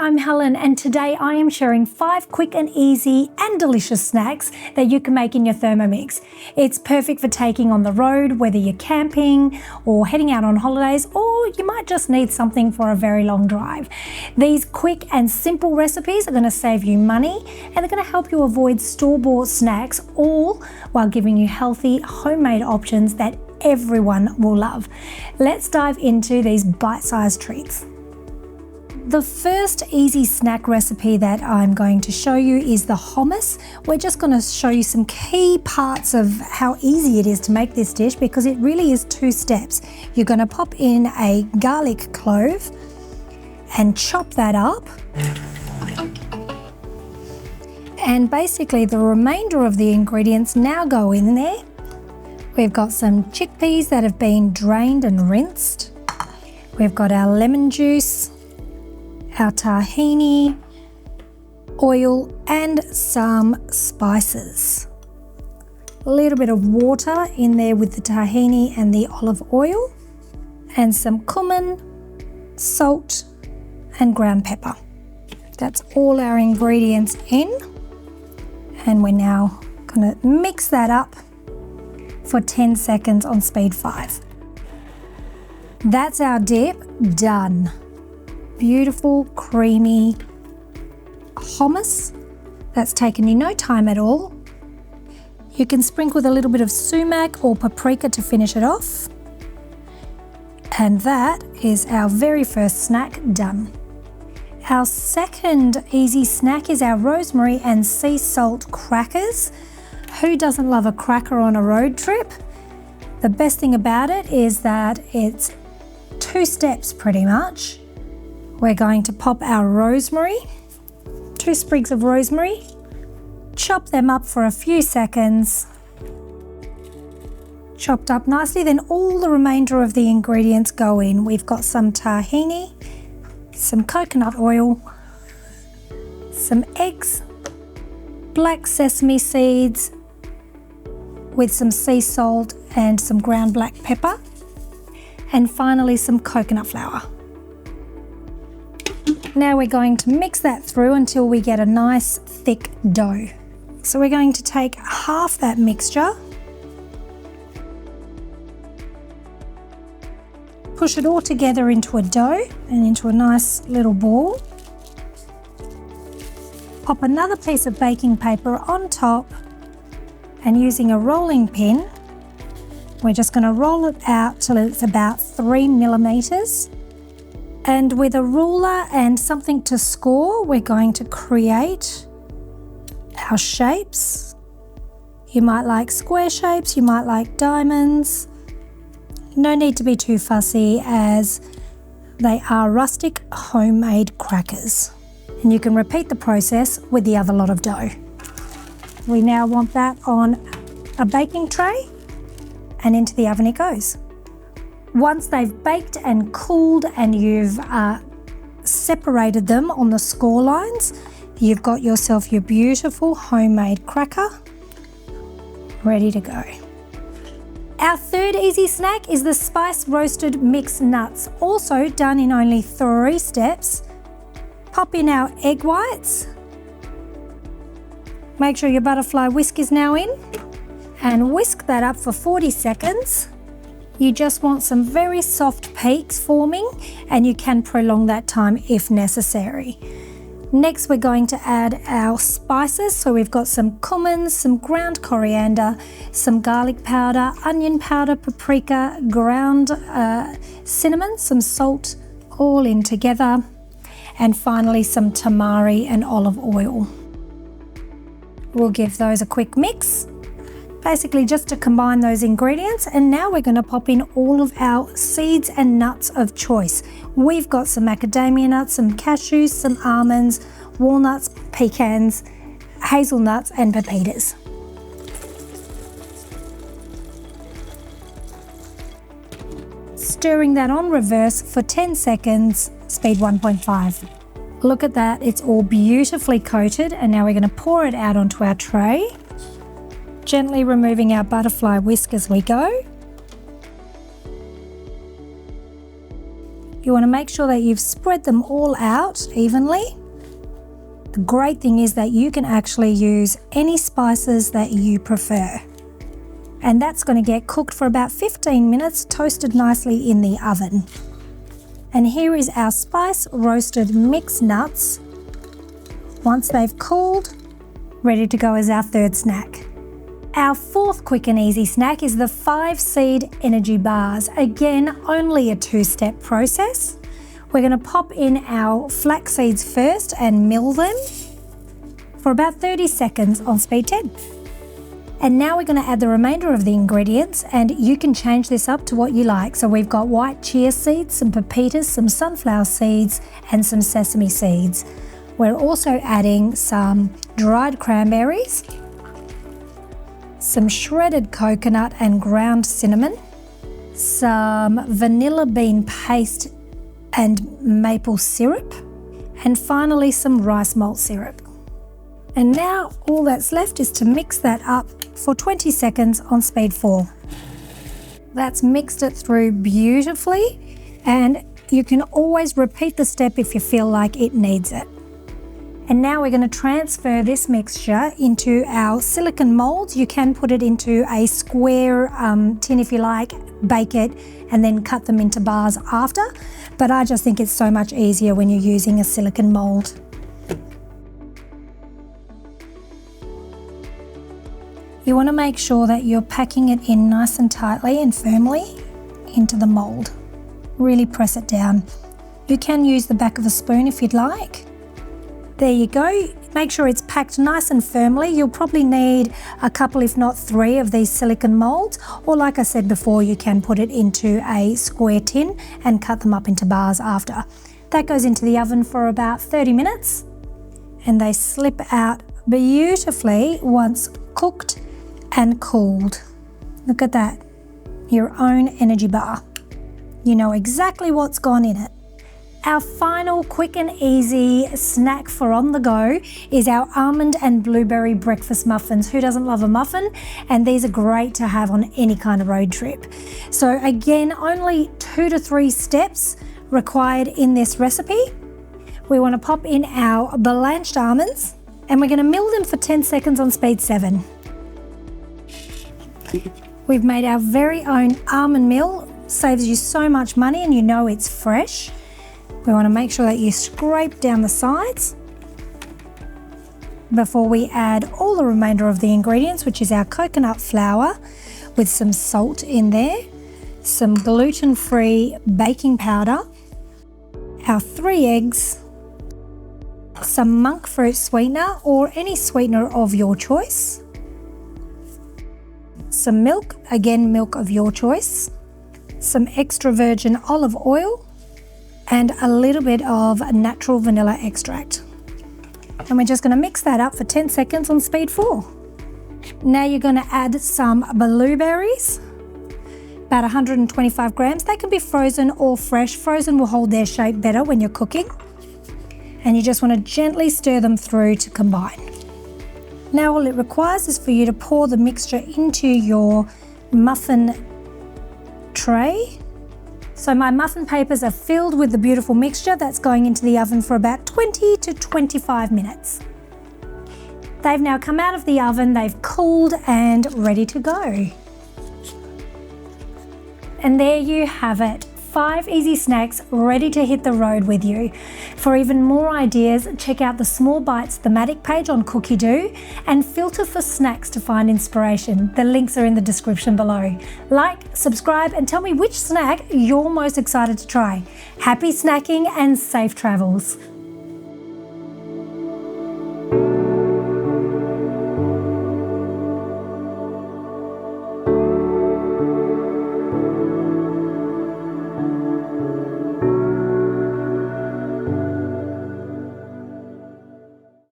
I'm Helen, and today I am sharing 5 quick and easy and delicious snacks that you can make in your Thermomix. It's perfect for taking on the road, whether you're camping or heading out on holidays, or you might just need something for a very long drive. These quick and simple recipes are going to save you money, and they're going to help you avoid store-bought snacks, all while giving you healthy homemade options that everyone will love. Let's dive into these bite-sized treats. The first easy snack recipe that I'm going to show you is the hummus. We're just going to show you some key parts of how easy it is to make this dish, because it really is 2 steps. You're going to pop in a garlic clove and chop that up. And basically the remainder of the ingredients now go in there. We've got some chickpeas that have been drained and rinsed. We've got our lemon juice, our tahini, oil, and some spices. A little bit of water in there with the tahini and the olive oil, and some cumin, salt, and ground pepper. That's all our ingredients in, and we're now gonna mix that up for 10 seconds on speed 5. That's our dip done. Beautiful, creamy hummus that's taken you no time at all. You can sprinkle with a little bit of sumac or paprika to finish it off. And that is our very first snack done. Our second easy snack is our rosemary and sea salt crackers. Who doesn't love a cracker on a road trip? The best thing about it is that it's 2 steps pretty much. We're going to pop our rosemary, 2 sprigs of rosemary, chop them up for a few seconds, chopped up nicely. Then all the remainder of the ingredients go in. We've got some tahini, some coconut oil, some eggs, black sesame seeds with some sea salt and some ground black pepper, and finally some coconut flour. Now we're going to mix that through until we get a nice thick dough. So we're going to take half that mixture, push it all together into a dough and into a nice little ball. Pop another piece of baking paper on top, and using a rolling pin, we're just going to roll it out till it's about 3 millimeters. And with a ruler and something to score, we're going to create our shapes. You might like square shapes, you might like diamonds. No need to be too fussy, as they are rustic homemade crackers. And you can repeat the process with the other lot of dough. We now want that on a baking tray, and into the oven it goes. Once they've baked and cooled and you've separated them on the score lines, you've got yourself your beautiful homemade cracker ready to go. Our third easy snack is the spice roasted mixed nuts, also done in only 3 steps. Pop in our egg whites. Make sure your butterfly whisk is now in, and whisk that up for 40 seconds. You just want some very soft peaks forming, and you can prolong that time if necessary. Next, we're going to add our spices. So we've got some cumin, some ground coriander, some garlic powder, onion powder, paprika, ground cinnamon, some salt, all in together. And finally, some tamari and olive oil. We'll give those a quick mix, basically just to combine those ingredients. And now we're going to pop in all of our seeds and nuts of choice. We've got some macadamia nuts, some cashews, some almonds, walnuts, pecans, hazelnuts, and pepitas. Stirring that on reverse for 10 seconds, speed 1.5. Look at that, it's all beautifully coated, and now we're going to pour it out onto our tray, gently removing our butterfly whisk as we go. You want to make sure that you've spread them all out evenly. The great thing is that you can actually use any spices that you prefer. And that's going to get cooked for about 15 minutes, toasted nicely in the oven. And here is our spice roasted mixed nuts. Once they've cooled, ready to go as our third snack. Our fourth quick and easy snack is the 5-seed energy bars. Again, only a 2-step process. We're going to pop in our flax seeds first and mill them for about 30 seconds on speed 10. And now we're going to add the remainder of the ingredients, and you can change this up to what you like. So we've got white chia seeds, some pepitas, some sunflower seeds, and some sesame seeds. We're also adding some dried cranberries, some shredded coconut and ground cinnamon, some vanilla bean paste and maple syrup, and finally some rice malt syrup. And now all that's left is to mix that up for 20 seconds on speed 4. That's mixed it through beautifully, and you can always repeat the step if you feel like it needs it. And now we're going to transfer this mixture into our silicone molds. You can put it into a square tin if you like, bake it, and then cut them into bars after. But I just think it's so much easier when you're using a silicone mold. You want to make sure that you're packing it in nice and tightly and firmly into the mold. Really press it down. You can use the back of a spoon if you'd like. There you go. Make sure it's packed nice and firmly. You'll probably need a couple, if not 3, of these silicone molds, or like I said before, you can put it into a square tin and cut them up into bars after. That goes into the oven for about 30 minutes, and they slip out beautifully once cooked and cooled. Look at that, your own energy bar. You know exactly what's gone in it. Our final quick and easy snack for on the go is our almond and blueberry breakfast muffins. Who doesn't love a muffin? And these are great to have on any kind of road trip. So again, only 2 to 3 steps required in this recipe. We want to pop in our blanched almonds, and we're going to mill them for 10 seconds on speed 7. We've made our very own almond meal. Saves you so much money, and you know it's fresh. We want to make sure that you scrape down the sides before we add all the remainder of the ingredients, which is our coconut flour with some salt in there, some gluten-free baking powder, our 3 eggs, some monk fruit sweetener or any sweetener of your choice, some milk, again milk of your choice, some extra virgin olive oil, and a little bit of natural vanilla extract. And we're just going to mix that up for 10 seconds on speed 4. Now you're going to add some blueberries, about 125 grams. They can be frozen or fresh. Frozen will hold their shape better when you're cooking. And you just want to gently stir them through to combine. Now all it requires is for you to pour the mixture into your muffin tray. So my muffin papers are filled with the beautiful mixture that's going into the oven for about 20 to 25 minutes. They've now come out of the oven, they've cooled and ready to go. And there you have it. 5 easy snacks ready to hit the road with you. For even more ideas, check out the Small Bites thematic page on Cookie-Doo and filter for snacks to find inspiration. The links are in the description below. Like, subscribe, and tell me which snack you're most excited to try. Happy snacking and safe travels.